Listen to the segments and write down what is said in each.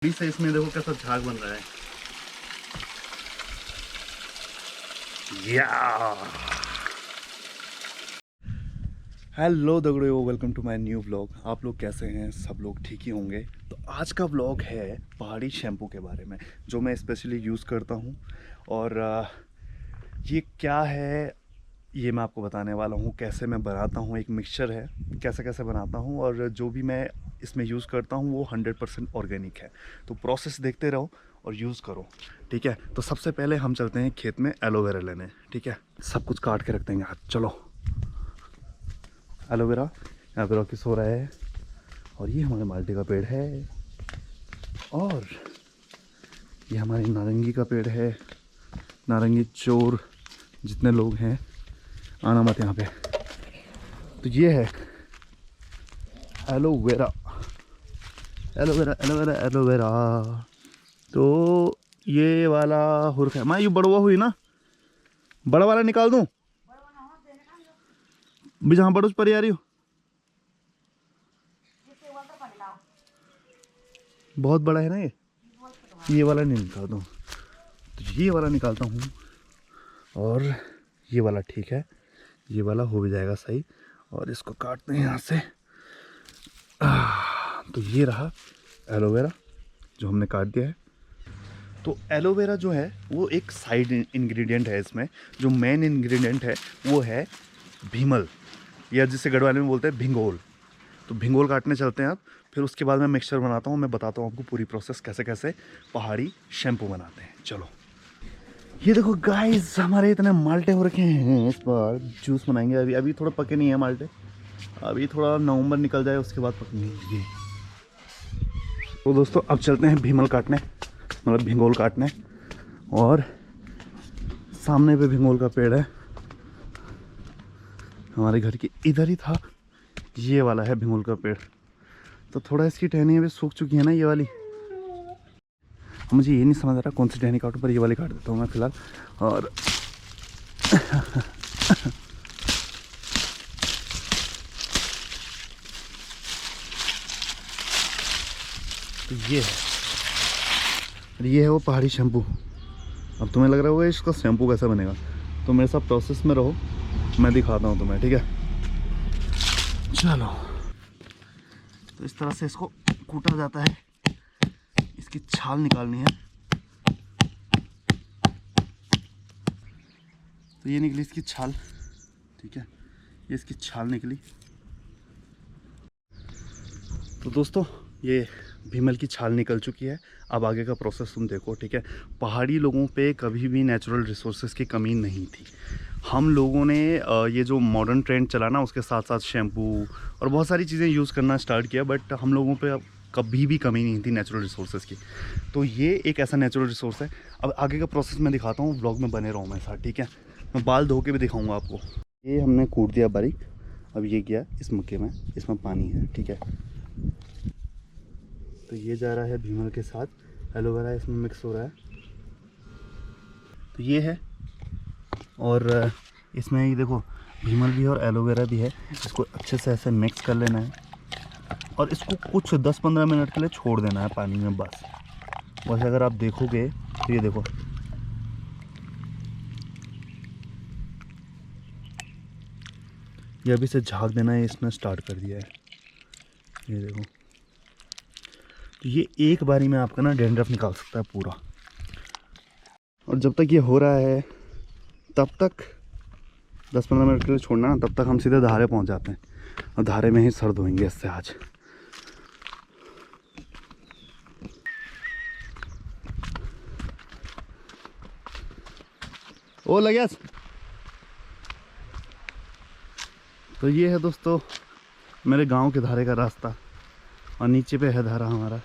अभी से इसमें देखो कैसा झाग बन रहा है। या हेलो दगड़ियों, welcome to my new vlog. आप लोग कैसे हैं? सब लोग ठीक ही होंगे। तो आज का व्लॉग है पहाड़ी शैम्पू के बारे में, जो मैं स्पेशली यूज़ करता हूँ। और ये क्या है ये मैं आपको बताने वाला हूँ। कैसे मैं बनाता हूँ, एक मिक्सचर है, कैसे कैसे बनाता हूँ। और जो भी मैं इसमें यूज़ करता हूँ वो 100% ऑर्गेनिक है। तो प्रोसेस देखते रहो और यूज़ करो, ठीक है। तो सबसे पहले हम चलते हैं खेत में एलोवेरा लेने, ठीक है। सब कुछ काट के रख देंगे आज, चलो। एलोवेरा यहाँ पे रॉकी सो रहा है, और ये हमारे माल्टे का पेड़ है, और ये हमारी नारंगी का पेड़ है। नारंगी चोर जितने लोग हैं आना मत यहाँ पे। तो ये है एलोवेरा, एलोवेरा एलोवेरा एलोवेरा। तो ये वाला हुर्क है, मैं ये बड़वा हुई ना, बड़ा वाला निकाल दूं भी जहाँ बड़ोस पर आ रही हो। बहुत बड़ा है ना ये वाला नहीं निकालता हूँ। तो ये वाला निकालता हूँ, और ये वाला ठीक है, ये वाला हो भी जाएगा सही। और इसको काटते हैं यहाँ से। तो ये रहा एलोवेरा जो हमने काट दिया है। तो एलोवेरा जो है वो एक साइड इंग्रेडिएंट है इसमें। जो मेन इंग्रेडिएंट है वो है भीमल, या जिसे गढ़वाली में बोलते हैं भिंगोल। तो भिंगोल काटने चलते हैं आप, फिर उसके बाद मैं मिक्सचर बनाता हूँ। मैं बताता हूँ आपको पूरी प्रोसेस कैसे कैसे पहाड़ी शैम्पू बनाते हैं। चलो, ये देखो गाइस, हमारे इतने माल्टे हो रखे हैं। इस बार जूस बनाएंगे। अभी अभी थोड़ा पके नहीं है माल्टे, अभी थोड़ा नवंबर निकल जाए उसके बाद पकेंगे ये। तो दोस्तों अब चलते हैं भीमल काटने, मतलब भिंगोल काटने। और सामने पे भिंगोल का पेड़ है, हमारे घर के इधर ही था। ये वाला है भिंगोल का पेड़। तो थोड़ा इसकी टहनियाँ भी सूख चुकी है ना, ये वाली। मुझे ये नहीं समझ आ रहा कौन सी टहनी काटूं, पर ये वाली काट देता हूँ मैं फिलहाल। और तो ये है वो पहाड़ी शैम्पू। अब तुम्हें लग रहा होगा इसका शैम्पू कैसा बनेगा, तो मेरे साथ प्रोसेस में रहो, मैं दिखाता हूँ तुम्हें, ठीक है। चलो, तो इस तरह से इसको कूटा जाता है, इसकी छाल निकालनी है। तो ये निकली इसकी छाल, ठीक है, ये इसकी छाल निकली। तो दोस्तों ये भीमल की छाल निकल चुकी है। अब आगे का प्रोसेस तुम देखो, ठीक है। पहाड़ी लोगों पे कभी भी नेचुरल रिसोर्सेज की कमी नहीं थी। हम लोगों ने ये जो मॉडर्न ट्रेंड चला ना, उसके साथ साथ शैम्पू और बहुत सारी चीज़ें यूज़ करना स्टार्ट किया, बट हम लोगों पे अब कभी भी कमी नहीं थी नेचुरल रिसोर्सेज की। तो ये एक ऐसा नेचुरल रिसोर्स है। अब आगे का प्रोसेस मैं दिखाता हूँ, ब्लॉग में बने रहो मेरे साथ, ठीक है। मैं बाल धो के भी दिखाऊँगा आपको। ये हमने कूट दिया बारीक। अब ये गया इस मक्के में, इसमें पानी है, ठीक है। तो ये जा रहा है भीमल के साथ, एलोवेरा इसमें मिक्स हो रहा है। तो ये है, और इसमें ये देखो भीमल भी है और एलोवेरा भी है। इसको अच्छे से ऐसे मिक्स कर लेना है, और इसको कुछ 10-15 मिनट के लिए छोड़ देना है पानी में, बस। वैसे अगर आप देखोगे तो ये देखो, ये अभी से झाग देना है, इसने स्टार्ट कर दिया है, ये देखो। तो ये एक बारी में आपका ना डैंड्रफ निकाल सकता है पूरा। और जब तक ये हो रहा है तब तक 10-15 मिनट के लिए छोड़ना ना, तब तक हम सीधे धारे पहुंच जाते हैं, और धारे में ही सर धोएंगे इससे आज। ओ लग्या। तो ये है दोस्तों मेरे गांव के धारे का रास्ता, और नीचे पे है धारा हमारा।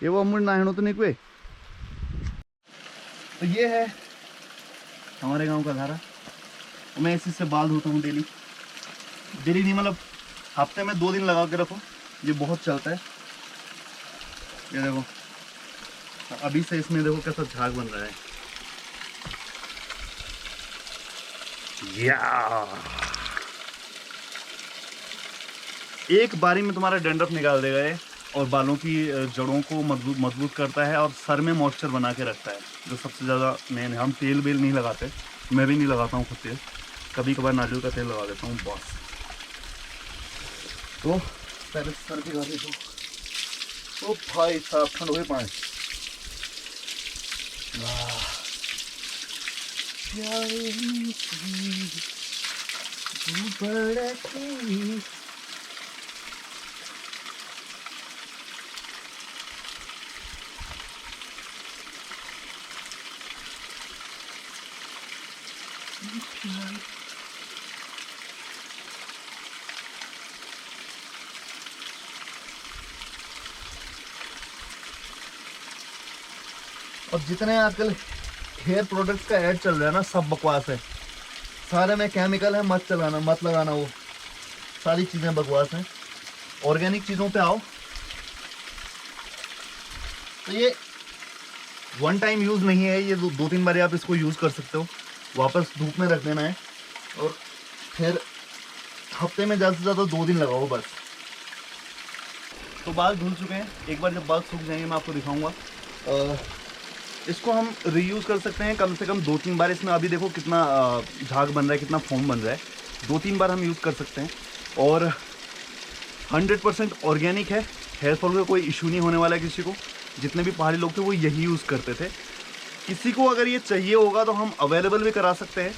ये वो अमुड़ ना है तो नहीं कोई। तो ये है हमारे गांव का धारा, और मैं इसी से बाल धोता हूँ डेली। डेली नहीं, मतलब हफ्ते में 2 दिन लगा के रखो, ये बहुत चलता है। ये देखो अभी से इसमें देखो कैसा झाग बन रहा है। या एक बारी में तुम्हारा डैंड्रफ निकाल देगा ये, और बालों की जड़ों को मजबूत करता है, और सर में मॉइस्चर बना के रखता है, जो सबसे ज़्यादा मेन है। हम तेल बेल नहीं लगाते, मैं भी नहीं लगाता हूँ खुद तेल, कभी कभार नारियल का तेल लगा देता हूँ बस। तो पहले सर भिगा देता हूँ। ओ भाई साहब, ठंड हो गई पानी। और जितने आजकल हेयर प्रोडक्ट्स का ऐड चल रहा है ना, सब बकवास है, सारे में केमिकल है, मत लगाना, वो सारी चीज़ें बकवास हैं। ऑर्गेनिक चीज़ों पे आओ। तो ये वन टाइम यूज़ नहीं है, ये दो तीन बार आप इसको यूज़ कर सकते हो, वापस धूप में रख देना है, और फिर हफ्ते में ज़्यादा से ज़्यादा 2 दिन लगाओ बस। तो बाल धुल चुके हैं, एक बार जब बाल सूख जाएंगे मैं आपको दिखाऊंगा। इसको हम रीयूज़ कर सकते हैं कम से कम 2-3 बार। इसमें अभी देखो कितना झाग बन रहा है, कितना फोम बन रहा है, 2-3 बार हम यूज़ कर सकते हैं। और 100% ऑर्गेनिक है, हेयर फॉल का कोई इशू नहीं होने वाला है किसी को। जितने भी पहाड़ी लोग थे वो यही यूज़ करते थे। किसी को अगर ये चाहिए होगा तो हम अवेलेबल भी करा सकते हैं,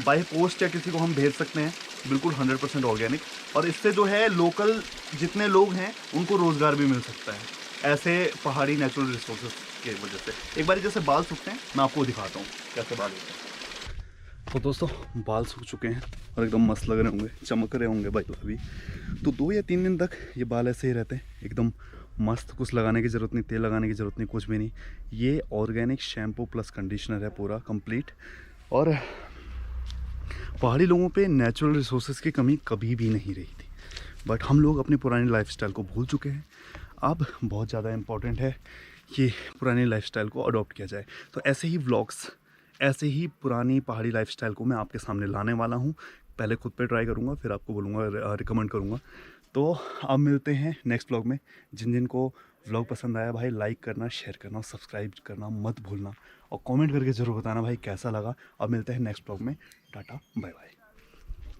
बाय पोस्ट या किसी को हम भेज सकते हैं, बिल्कुल 100% ऑर्गेनिक। और इससे जो है लोकल जितने लोग हैं उनको रोज़गार भी मिल सकता है, ऐसे पहाड़ी नेचुरल रिसोर्सेज की वजह से। एक बार जैसे बाल सूखते हैं मैं आपको दिखाता हूँ कैसे बाल होते हैं। तो दोस्तों बाल सूख चुके हैं और एकदम मस्त लग रहे होंगे, चमक रहे होंगे भाई अभी। तो 2 या 3 दिन तक ये बाल ऐसे ही रहते हैं, एकदम मस्त। कुछ लगाने की ज़रूरत नहीं, तेल लगाने की ज़रूरत नहीं, कुछ भी नहीं। ये ऑर्गेनिक शैम्पू प्लस कंडीशनर है पूरा कंप्लीट। और पहाड़ी लोगों पे नेचुरल रिसोर्सेज की कमी कभी भी नहीं रही थी, बट हम लोग अपनी पुरानी लाइफस्टाइल को भूल चुके हैं। अब बहुत ज़्यादा इम्पॉर्टेंट है कि पुरानी लाइफस्टाइल को अडॉप्ट किया जाए। तो ऐसे ही व्लॉग्स, ऐसे ही पुरानी पहाड़ी लाइफस्टाइल को मैं आपके सामने लाने वाला हूँ। पहले खुद पे ट्राई करूँगा, फिर आपको बोलूँगा, रिकमेंड करूँगा। तो अब मिलते हैं नेक्स्ट व्लॉग में। जिन जिन को व्लॉग पसंद आया भाई, लाइक करना, शेयर करना, सब्सक्राइब करना मत भूलना, और कमेंट करके ज़रूर बताना भाई कैसा लगा। अब मिलते हैं नेक्स्ट व्लॉग में। Tata bye bye.